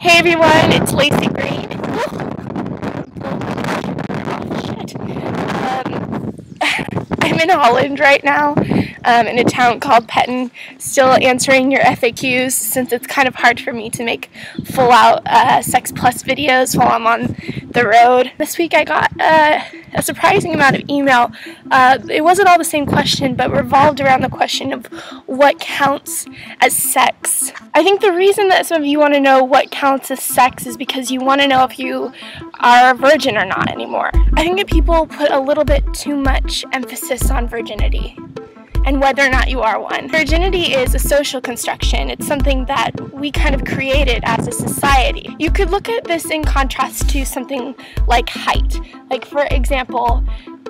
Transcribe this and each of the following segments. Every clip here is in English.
Hey everyone, it's Lacey Green. Shit. I'm in Holland right now, in a town called Petten, still answering your FAQs since it's kind of hard for me to make full-out Sex Plus videos while I'm on the road. This week I got a surprising amount of email. It wasn't all the same question, but revolved around the question of what counts as sex. I think the reason that some of you want to know what counts as sex is because you want to know if you are a virgin or not anymore. I think that people put a little bit too much emphasis on virginity and whether or not you are one. Virginity is a social construction. It's something that we kind of created as a society. You could look at this in contrast to something like height. Like, for example,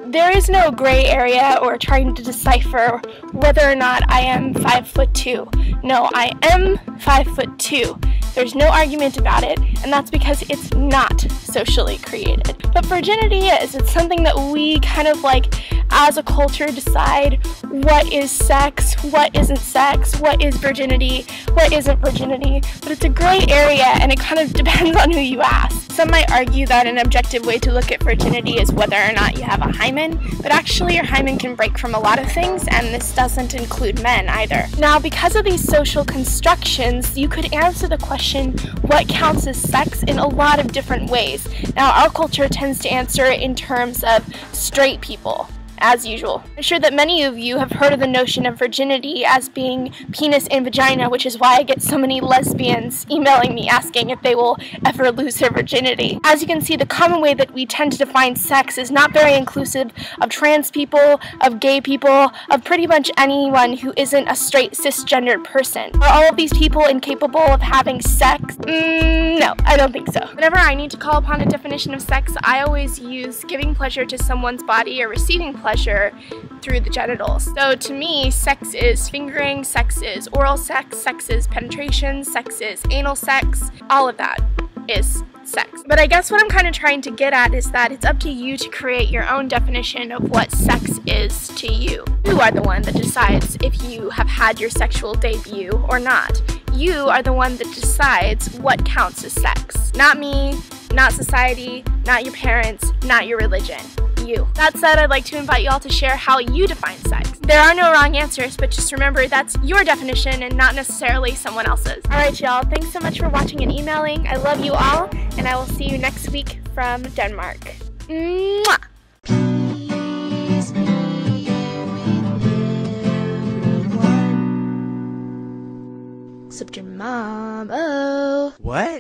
there is no gray area or trying to decipher whether or not I am 5'2". No, I am 5'2". There's no argument about it, and that's because it's not socially created. But virginity is. It's something that we kind of like, as a culture, decide what is sex, what isn't sex, what is virginity, what isn't virginity. But it's a gray area, and it kind of depends on who you ask. Some might argue that an objective way to look at virginity is whether or not you have a hymen, but actually your hymen can break from a lot of things, and this doesn't include men either. Now, because of these social constructions, you could answer the question, what counts as sex, in a lot of different ways. Now, our culture tends to answer it in terms of straight people, as usual. I'm sure that many of you have heard of the notion of virginity as being penis and vagina, which is why I get so many lesbians emailing me asking if they will ever lose their virginity. As you can see, the common way that we tend to define sex is not very inclusive of trans people, of gay people, of pretty much anyone who isn't a straight cisgendered person. Are all of these people incapable of having sex? No, I don't think so. Whenever I need to call upon a definition of sex, I always use giving pleasure to someone's body or receiving pleasure through the genitals. So to me, sex is fingering, sex is oral sex, sex is penetration, sex is anal sex. All of that is sex. But I guess what I'm kind of trying to get at is that it's up to you to create your own definition of what sex is to you. You are the one that decides if you have had your sexual debut or not. You are the one that decides what counts as sex. Not me, not society, not your parents, not your religion. You. That said, I'd like to invite you all to share how you define sex. There are no wrong answers, but just remember that's your definition and not necessarily someone else's. Alright y'all, thanks so much for watching and emailing. I love you all, and I will see you next week from Denmark. Mwah! Except your mom. Oh. What?